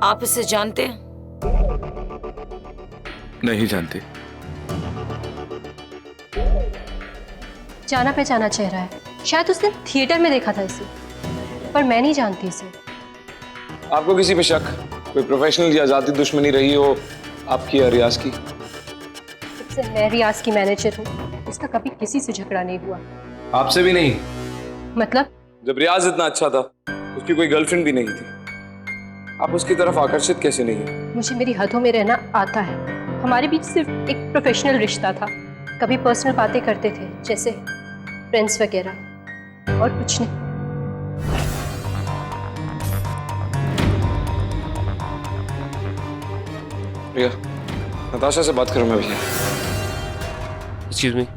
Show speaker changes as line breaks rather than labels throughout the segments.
आप इसे जानते हैं?
नहीं जानते।
जाना पहचाना चेहरा है, शायद उसने थिएटर में देखा था इसे, पर मैं नहीं जानती इसे।
आपको किसी पे शक? कोई प्रोफेशनल या जाती दुश्मनी रही हो आपकी या रियाज की?
सबसे मैं रियाज की मैनेजर हूँ, उसका कभी किसी से झगड़ा नहीं हुआ।
आपसे भी नहीं?
मतलब?
जब रियाज इतना अच्छा था, उसकी कोई गर्लफ्रेंड भी नहीं थी, आप उसकी तरफ आकर्षित कैसे नहीं है?
मुझे मेरी हदों में रहना आता है। हमारे बीच सिर्फ एक प्रोफेशनल रिश्ता था, कभी पर्सनल बातें करते थे जैसे फ्रेंड्स वगैरह, और कुछ नहीं।
रिया, नताशा से बात करूं मैं भैया।
एक्सक्यूज मी,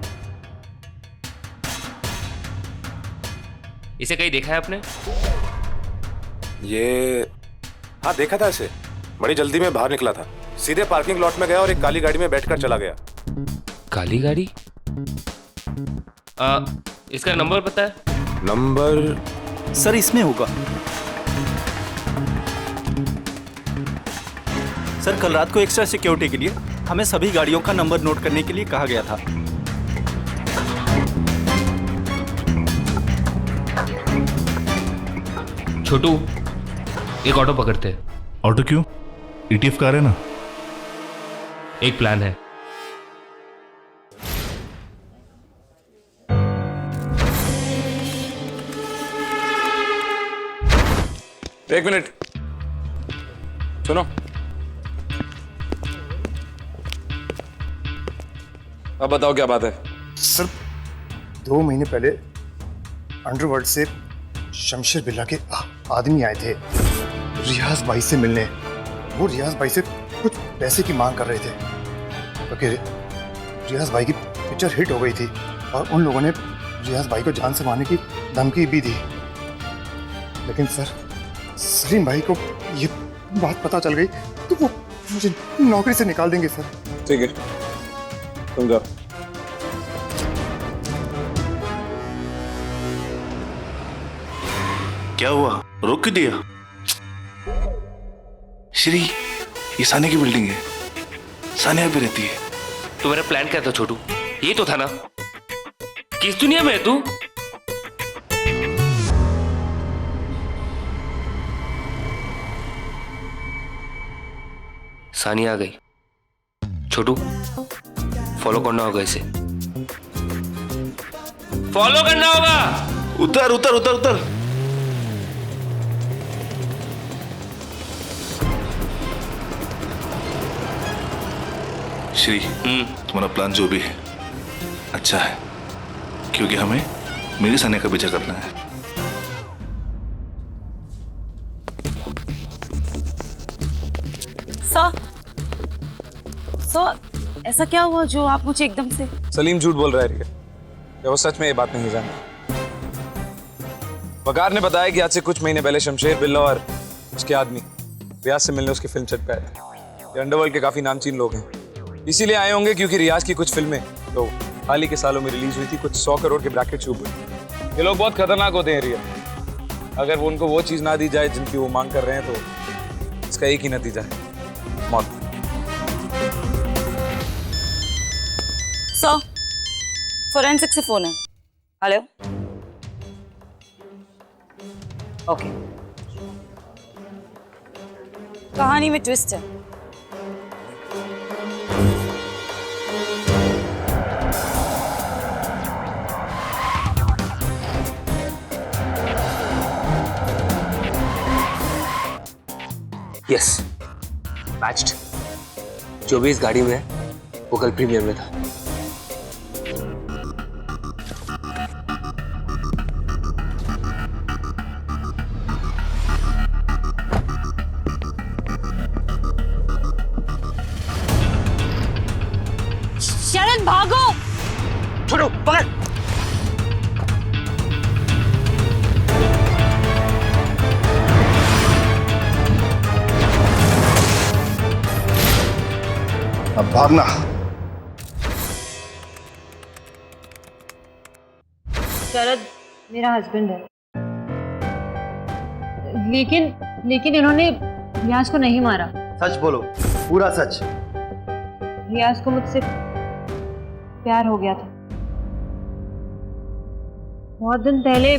इसे कहीं देखा है आपने?
ये हाँ, देखा था इसे। बड़ी जल्दी में बाहर निकला था, सीधे पार्किंग लॉट में गया और एक काली गाड़ी में बैठकर चला गया।
काली गाड़ी? इसका नंबर पता है?
नंबर
सर इसमें होगा। सर कल रात को एक्स्ट्रा सिक्योरिटी के लिए हमें सभी गाड़ियों का नंबर नोट करने के लिए कहा गया था।
छोटू, एक ऑटो पकड़ते हैं।
ऑटो क्यों? ETF कार है ना।
एक प्लान है।
एक मिनट सुनो। अब बताओ क्या बात है?
सर 2 महीने पहले अंडरवर्ल्ड से शमशेर बिल्ला के आदमी आए थे रियाज भाई से मिलने। वो रियाज भाई से कुछ पैसे की मांग कर रहे थे क्योंकि रियाज भाई की पिक्चर हिट हो गई थी और उन लोगों ने रियाज भाई को जान से मारने की धमकी भी दी। लेकिन सर सलीम भाई को ये बात पता चल गई तो वो मुझे नौकरी से निकाल देंगे सर।
ठीक है, तुम जाओ।
क्या हुआ? रोक क्यों दिया? श्री, ये सानिया की बिल्डिंग है, सानिया भी रहती है।
तो मेरा प्लान क्या था छोटू? ये तो था ना। किस दुनिया में है तू? सानिया आ गई। छोटू, फॉलो करना होगा इसे। फॉलो करना होगा।
उतर उतर उतर उतर। श्री, तुम्हारा प्लान जो भी है अच्छा है, क्योंकि हमें मेरी सानिया का पीछा करना है।
सर, ऐसा क्या हुआ जो आप मुझे एकदम से?
सलीम झूठ बोल रहा है रिया, क्या वो सच में ये बात नहीं जानता? वकार ने बताया कि आज से कुछ महीने पहले शमशेर बिल्ला और उसके आदमी रियाज से मिलने उसकी फिल्म सेट पे आए थे। ये अंडरवर्ल्ड के काफी नामचीन लोग हैं, इसीलिए आए होंगे क्योंकि रियाज की कुछ फिल्में तो हाल ही के सालों में रिलीज हुई थी, कुछ 100 करोड़ के ब्रैकेट छू गई। ये लोग बहुत खतरनाक होते हैं रिया, अगर वो उनको वो चीज ना दी जाए जिनकी वो मांग कर रहे हैं तो इसका एक ही नतीजा है, मौत।
सर, फोरेंसिक से फोन है। Hello, okay. कहानी में ट्विस्ट है।
Yes, matched. जो भी इस गाड़ी में है वो कल प्रीमियर में था।
शरण भागो!
छोड़ो, पकड़।
अब भागना।
शरद मेरा हस्बैंड है, लेकिन इन्होंने रियाज को नहीं मारा।
सच बोलो, पूरा सच।
रियाज को मुझसे प्यार हो गया था। बहुत दिन पहले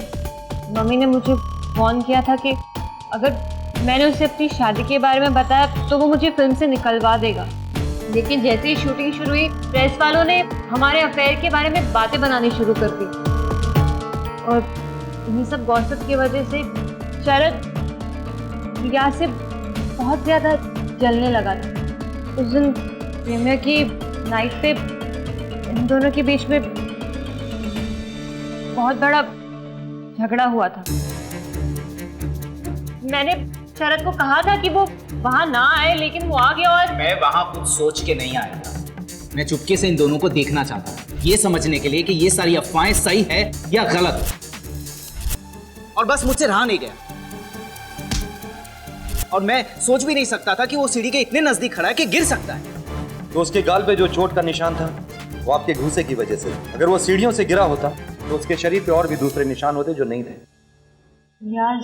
मम्मी ने मुझे वार्न किया था कि अगर मैंने उसे अपनी शादी के बारे में बताया तो वो मुझे फिल्म से निकलवा देगा। लेकिन जैसे ही शूटिंग शुरू हुई, प्रेस वालों ने हमारे अफेयर के बारे में बातें बनानी शुरू कर दी और इन्हीं सब गॉसिप की वजह से शरद रियाज से बहुत ज़्यादा जलने लगा था। उस दिन प्रीमियर की नाइट पे इन दोनों के बीच में बहुत बड़ा झगड़ा हुआ था। मैंने शरद को कहा था कि वो वहां ना आए, लेकिन वो आ गया और
मैं वहां कुछ सोच के नहीं आया था। मैं चुपके से इन दोनों को देखना चाहता था, ये समझने के लिए कि ये सारी अफवाहें सही है या गलत, और बस मुझसे रहा नहीं गया। और मैं सोच भी नहीं सकता था कि वो सीढ़ी के इतने नजदीक खड़ा है कि गिर सकता है।
तो उसके गाल पे जो चोट का निशान था वो आपके घूंसे की वजह से। अगर वो सीढ़ियों से गिरा होता तो उसके शरीर पे और भी दूसरे निशान होते जो नहीं थे।
रियाज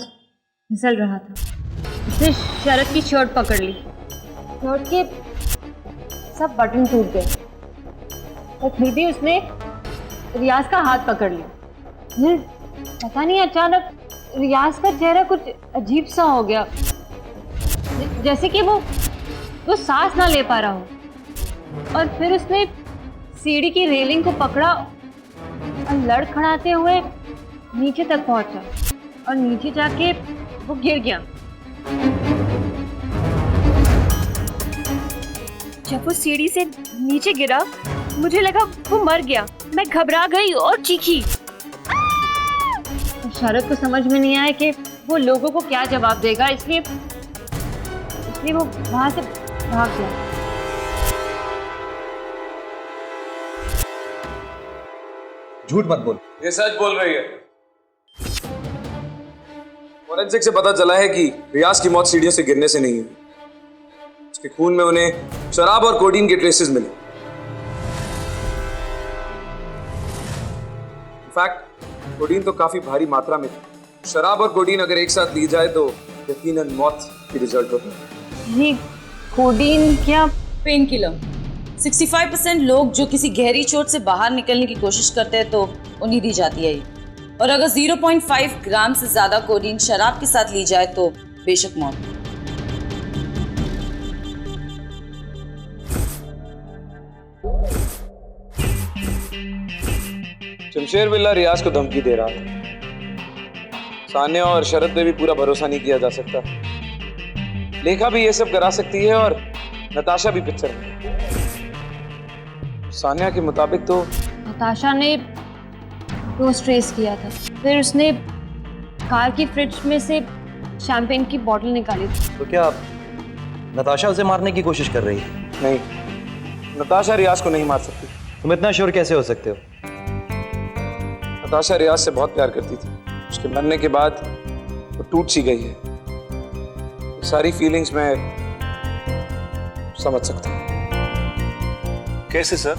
फिसल रहा था। उसने शरद की शर्ट पकड़ ली। शर्ट के सब बटन टूट गए और फिर भी उसने रियाज का हाथ पकड़ लिया। फिर पता नहीं अचानक रियाज का चेहरा कुछ अजीब सा हो गया, जैसे कि वो सांस ना ले पा रहा हो। और फिर उसने सीढ़ी की रेलिंग को पकड़ा और लड़खड़ाते हुए नीचे तक पहुंचा और नीचे जाके वो गिर गया। जब वो सीढ़ी से नीचे गिरा, मुझे लगा वो मर गया। मैं घबरा गई और चीखी। शरद को समझ में नहीं आया कि वो लोगों को क्या जवाब देगा, इसलिए वो वहां से भाग गया।
झूठ मत बोल।
ये सच बोल रही है। फोरेंसिक से पता चला है कि रियाज की मौत सीढ़ियों से गिरने से नहीं हुई। उसके खून में उन्हें शराब और कोडीन के ट्रेसेस मिले। इनफैक्ट कोडीन तो काफी भारी मात्रा में थी। शराब और कोडीन अगर एक साथ ली जाए तो यकीनन मौत की रिजल्ट होता है।
ये कोडीन क्या?
Pain killer. 65% लोग जो किसी गहरी चोट से बाहर निकलने की कोशिश करते हैं तो उन्हें दी जाती है ये। और अगर 0.5 ग्राम से ज्यादा कोडीन शराब के साथ ली जाए तो बेशक मौत।
शमशेर बिल्ला रियाज को धमकी दे रहा था। सान्या और शरद पे भी पूरा भरोसा नहीं किया जा सकता। लेखा भी ये सब करा सकती है और नताशा भी पिक्चर में। सान्या के मुताबिक तो
नताशा ने रोज ट्रेस किया था। फिर उसने कार की फ्रिज में से शैंपेन की बोतल निकाली थी।
तो क्या नताशा उसे मारने की कोशिश कर रही है?
नहीं, नताशा रियाज को नहीं मार सकती।
तुम इतना श्योर कैसे हो सकते हो?
नताशा रियाज से बहुत प्यार करती थी। उसके मरने के बाद वो टूट सी गई है। सारी फीलिंग्स मैं समझ सकता हूँ।
कैसे सर?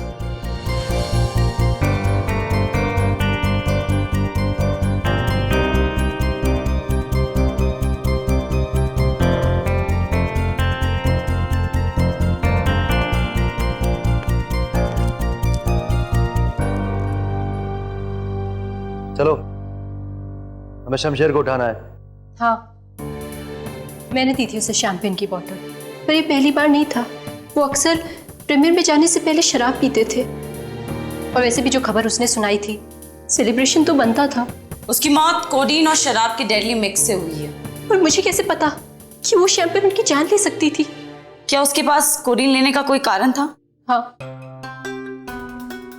चलो, हमें शमशेर को उठाना है।
हाँ, मैंने दी थी उसे शैंपेन की बोतल, पर ये पहली बार नहीं था। वो अक्सर प्रीमियर में जाने से पहले शराब पीते थे। और वैसे भी जो खबर उसने सुनाई थी, सेलिब्रेशन तो बनता था।
उसकी मौत कोडीन और शराब के डेडली मिक्स से हुई है।
और मुझे कैसे पता कि वो शैंपेन उनकी जान ले सकती थी?
क्या उसके पास कोडीन लेने का कोई कारण था?
हाँ,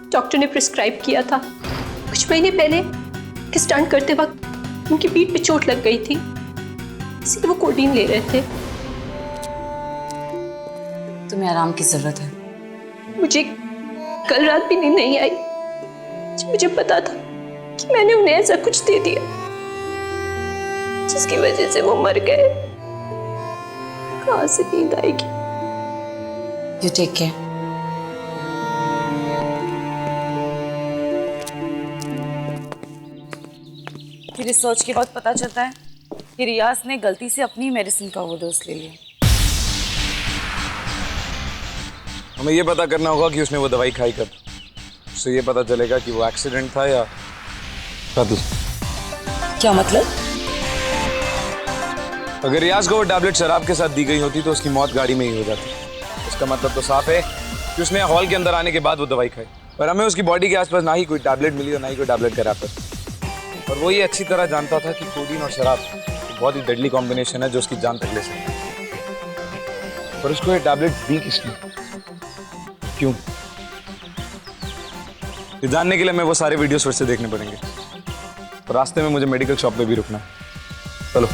डॉक्टर ने प्रिस्क्राइब किया था। कुछ महीने पहले स्टंट करते वक्त उनकी पीठ पे चोट लग गई थी, इसलिए वो कोडीन ले रहे थे।
तुम्हें आराम की जरूरत है।
मुझे कल रात भी नींद नहीं आई। मुझे पता था कि मैंने उन्हें ऐसा कुछ दे दिया जिसकी वजह से वो मर गए। कहाँ से नींद आएगी?
You take care. रिसर्च के बाद पता चलता है कि रियाज ने गलती से अपनी मेडिसिन का ओवरडोज ले लिया।
हमें ये पता करना होगा कि उसने वो दवाई खाई कब। उससे ये पता चलेगा कि वो एक्सीडेंट था या कत्ल।
क्या मतलब?
अगर रियाज को वो टैबलेट शराब के साथ दी गई होती तो उसकी मौत गाड़ी में ही हो जाती। इसका मतलब तो साफ है कि उसने हॉल के अंदर आने के बाद वो दवाई खाई, पर हमें उसकी बॉडी के आसपास ना ही कोई टैबलेट मिली और ना ही कोई टैबलेट का रैपर। और वो ये अच्छी तरह जानता था कि कोडीन और शराब बहुत ही डेडली कॉम्बिनेशन है जो उसकी जान तक ले सकती है। पर उसको ये टैबलेट दी किसने, क्यों? ये जानने के लिए हमें वो सारे वीडियोस फिर से देखने पड़ेंगे। और रास्ते में मुझे मेडिकल शॉप पे भी रुकना है। चलो।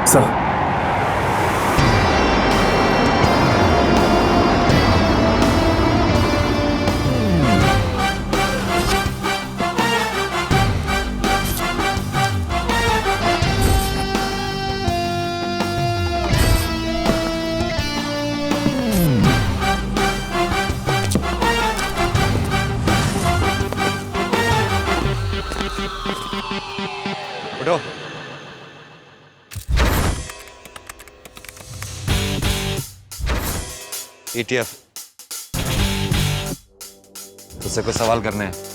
सर,
उठो। ETF, तुझसे कुछ सवाल करने हैं।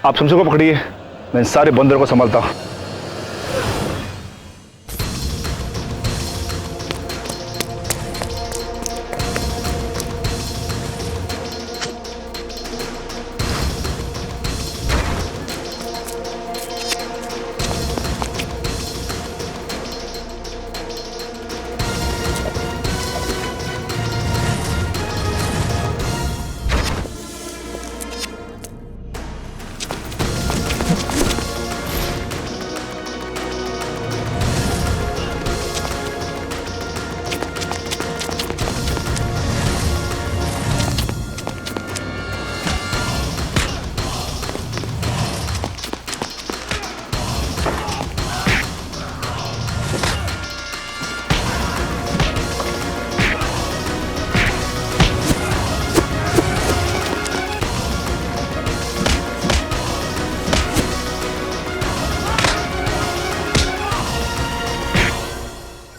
आप शमशेर को पकड़िए, मैं इन सारे बंदरों को संभालता हूं।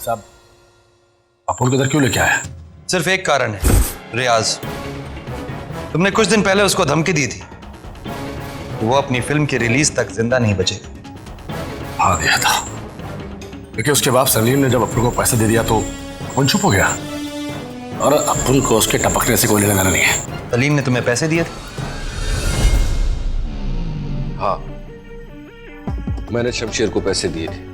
साहब, अपुन को इधर क्यों लेके आया?
सिर्फ एक कारण है, रियाज। तुमने कुछ दिन पहले उसको धमकी दी थी, वो अपनी फिल्म की रिलीज तक जिंदा नहीं बचेगा।
हाँ दिया था, लेकिन उसके बाद सलीम ने जब अपुन को पैसा दे दिया तो अपुन चुप हो गया। और अपुन को उसके टपकने से कोई लेना देना नहीं है।
सलीम ने तुम्हें पैसे दिए थे?
हाँ, मैंने शमशेर को पैसे दिए थे।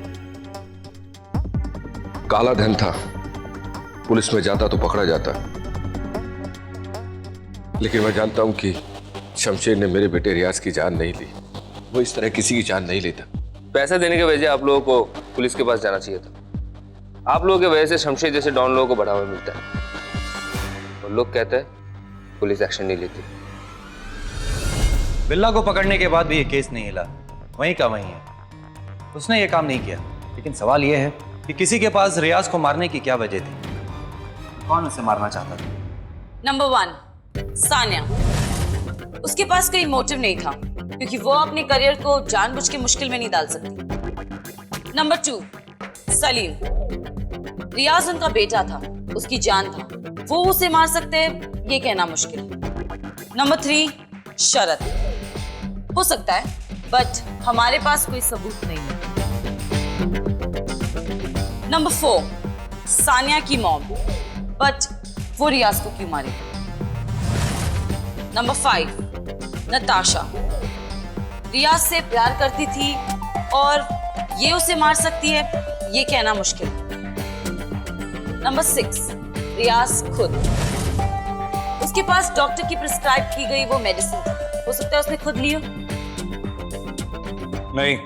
काला धन था, पुलिस में जाता तो पकड़ा जाता, लेकिन मैं जानता हूं कि शमशेर ने मेरे बेटे रियाज की जान नहीं ली। वो इस तरह किसी की जान नहीं लेता।
पैसा देने के वजह आप लोगों को पुलिस के पास जाना चाहिए था। आप लोगों की वजह से शमशेर जैसे डॉन लोगों को बढ़ावा मिलता है और लोग कहते हैं पुलिस एक्शन नहीं लेती।
बिल्ला को पकड़ने के बाद भी ये केस नहीं हिला, वहीं का वहीं है। उसने ये काम नहीं किया, लेकिन सवाल ये है कि किसी के पास रियाज को मारने की क्या वजह थी? कौन उसे मारना चाहता था?
नंबर 1, सानिया। उसके पास कोई मोटिव नहीं था, क्योंकि वो अपने करियर को जानबूझ के मुश्किल में नहीं डाल सकती। नंबर 2, सलीम। रियाज उनका बेटा था, उसकी जान था, वो उसे मार सकते हैं ये कहना मुश्किल। नंबर 3, शरत। हो सकता है, बट हमारे पास कोई सबूत नहीं है। नंबर 4, सानिया की मॉम, बट वो रियाज को क्यों मारी? नंबर 5, नताशा रियाज से प्यार करती थी और ये उसे मार सकती है, ये कहना मुश्किल। नंबर 6, रियाज खुद। उसके पास डॉक्टर की प्रिस्क्राइब की गई वो मेडिसिन थी, हो सकता है उसने खुद ली हो।
नहीं,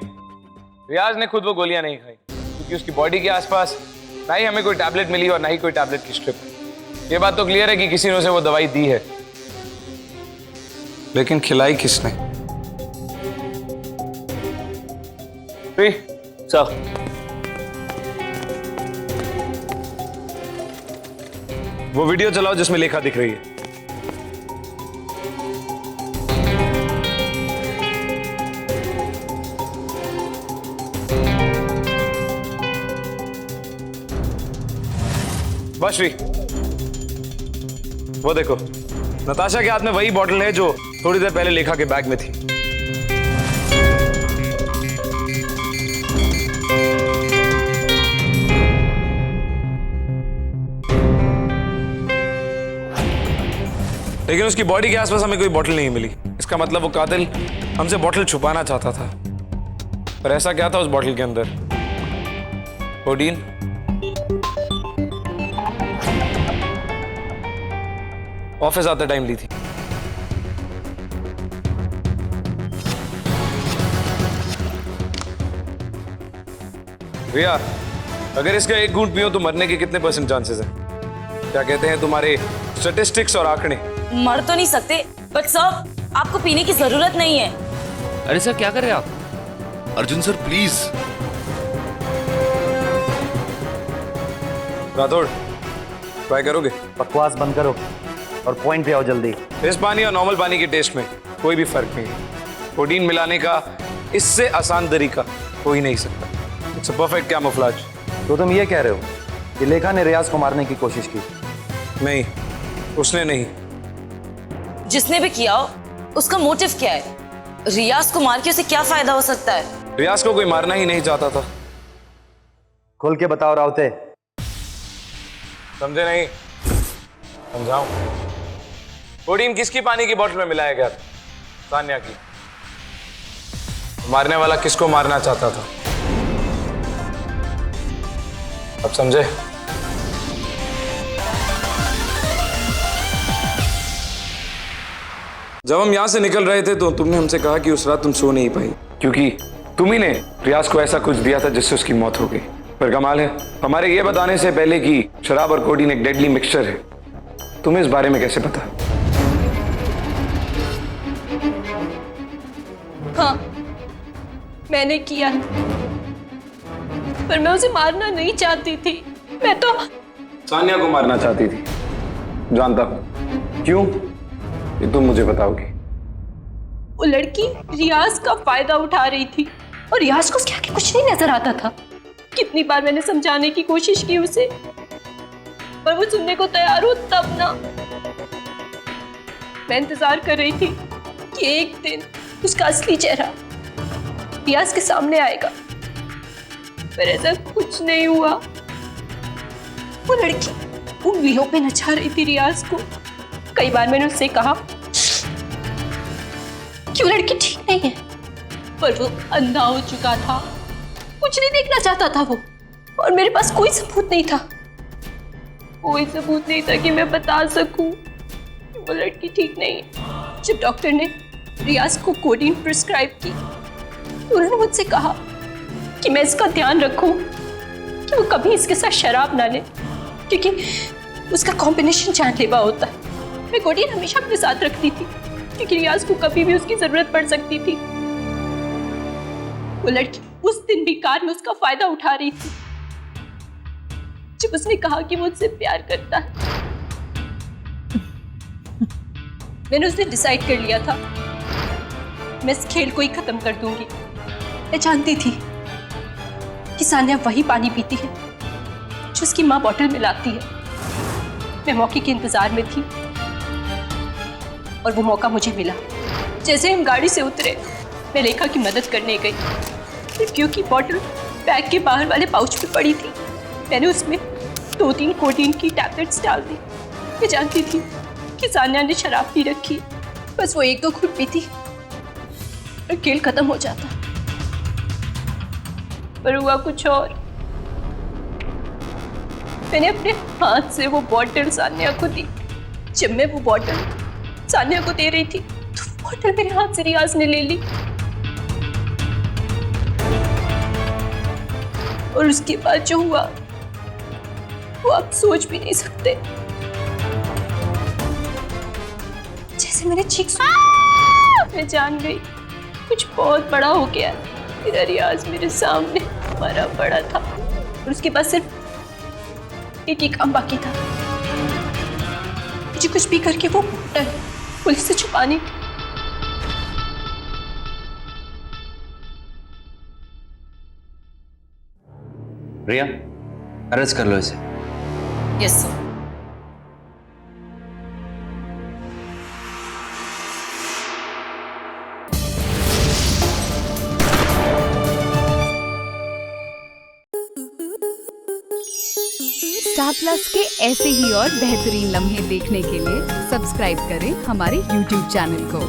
रियाज ने खुद वो गोलियां नहीं खाई, क्योंकि उसकी बॉडी के आसपास ना ही हमें कोई टैबलेट मिली और ना ही कोई टैबलेट की स्ट्रिप। ये बात तो क्लियर है कि किसी ने उसे वो दवाई दी है, लेकिन खिलाई किसने?
सर,
वो वीडियो चलाओ जिसमें लेखा दिख रही है। बस श्री, वो देखो, नताशा के हाथ में वही बॉटल है जो थोड़ी देर पहले लेखा के बैग में थी। लेकिन उसकी बॉडी के आसपास हमें कोई बॉटल नहीं मिली। इसका मतलब वो कातिल हमसे बॉटल छुपाना चाहता था। पर ऐसा क्या था उस बॉटल के अंदर? कोडीन। ऑफिस आते टाइम ली थी। रिया, अगर इसका एक घूंट पियो तो मरने के कितने % चांसेस हैं? क्या कहते हैं तुम्हारे स्टैटिस्टिक्स और आंकड़े?
मर तो नहीं सकते, बट सर आपको पीने की जरूरत नहीं है।
अरे सर क्या कर रहे हैं आप?
Arjun sir please.
Rathore, try करोगे?
बकवास बंद करो और पॉइंट पे आओ जल्दी।
इस पानी और नॉर्मल पानी के टेस्ट में कोई भी फर्क नहीं है। कोडीन मिलाने का इससे आसान तरीका हो ही नहीं सकता। It's a perfect camouflage.
तो तुम ये कह रहे हो कि लेखा ने रियाज को मारने की कोशिश की?
नहीं, उसने नहीं।
जिसने भी किया हो, उसका मोटिव क्या है? रियाज को मार के उसे क्या फायदा हो सकता है?
रियाज को कोई मारना ही नहीं चाहता था।
खोल के बताओ रावते।
समझे नहीं? समझाऊं? कोडीन किसकी पानी की बोतल में मिलाया गया था? सान्या की। मारने वाला किसको मारना चाहता था? अब समझे? जब हम यहां से निकल रहे थे तो तुमने हमसे कहा कि उस रात तुम सो नहीं पाई, क्योंकि तुम ही ने रियाज को ऐसा कुछ दिया था जिससे उसकी मौत हो गई। पर कमाल है, हमारे ये बताने से पहले कि शराब और कोडीन एक डेडली मिक्सचर है, तुम्हें इस बारे में कैसे पता?
हाँ, मैंने किया, पर मैं उसे मारना नहीं चाहती थी। मैं तो
सान्या को मारना चाहती थी, जानता हूं। क्यों? ये तुम मुझे बताओगी।
वो लड़की रियाज का फायदा उठा रही थी और रियाज को उसके आगे कुछ नहीं नजर आता था। कितनी बार मैंने समझाने की कोशिश की उसे, पर वो सुनने को तैयार हो तब ना। मैं इंतजार कर रही थी कि एक दिन उसका असली चेहरा रियाज के सामने आएगा, पर ऐसा कुछ नहीं हुआ। वो लड़की उंगलियों पे नचा रही थी रियाज को। कई बार मैंने उससे कहा कि वो लड़की ठीक नहीं है, पर वो अंधा हो चुका था, कुछ नहीं देखना चाहता था वो, और मेरे पास कोई सबूत नहीं था। कोई सबूत नहीं था कि मैं बता सकूं कि वो लड़की ठीक नहीं है। जब डॉक्टर ने रियाज को कोडीन प्रिस्क्राइब की, उन्होंने मुझसे कहा कि मैं इसका ध्यान रखूं कि वो कभी इसके साथ शराब ना ले, क्योंकि उसका कॉम्बिनेशन जानलेवा होता है। मैं कोडीन हमेशा अपने साथ रखती थी, क्योंकि रियाज को कभी भी उसकी जरूरत पड़ सकती थी। वो लड़की उस दिन भी कार में उसका फायदा उठा रही थी, जब उसने कहा कि वो मुझसे प्यार करता है। मैंने उस दिन डिसाइड कर लिया था, मैं इस खेल को ही खत्म कर दूंगी। मैं जानती थी कि सान्या वही पानी पीती है जो उसकी माँ बॉटल में लाती है। मैं मौके के इंतजार में थी और वो मौका मुझे मिला। जैसे हम गाड़ी से उतरे, मैं लेखा की मदद करने गई, क्योंकि बॉटल बैग के बाहर वाले पाउच में पड़ी थी। मैंने उसमें 2-3 कोडीन की टैबलेट्स डाल दी। मैं जानती थी कि सान्या ने शराब पी रखी,
बस वो एक दो घूंट पीती और खेल खत्म हो जाता, पर हुआ कुछ और। मैंने अपने हाथ से वो बॉटल सान्या को दी। जब मैं वो बॉटल सान्या को दे रही थी तो बॉटल मेरे हाथ से रियाज ने ले ली, और उसके बाद जो हुआ वो आप सोच भी नहीं सकते। जैसे मैंने चीख सुनी, मैं जान गई कुछ बहुत बड़ा हो गया। मेरा रियाज मेरे सामने मरा पड़ा था और उसके बाद सिर्फ एक ही काम बाकी था, मुझे कुछ भी करके वो बॉटल पुलिस से छुपानी थी।
रिया, अरेस्ट कर लो इसे।
Yes sir.
स्टार प्लस के ऐसे ही और बेहतरीन लम्हे देखने के लिए सब्सक्राइब करें हमारे YouTube चैनल को।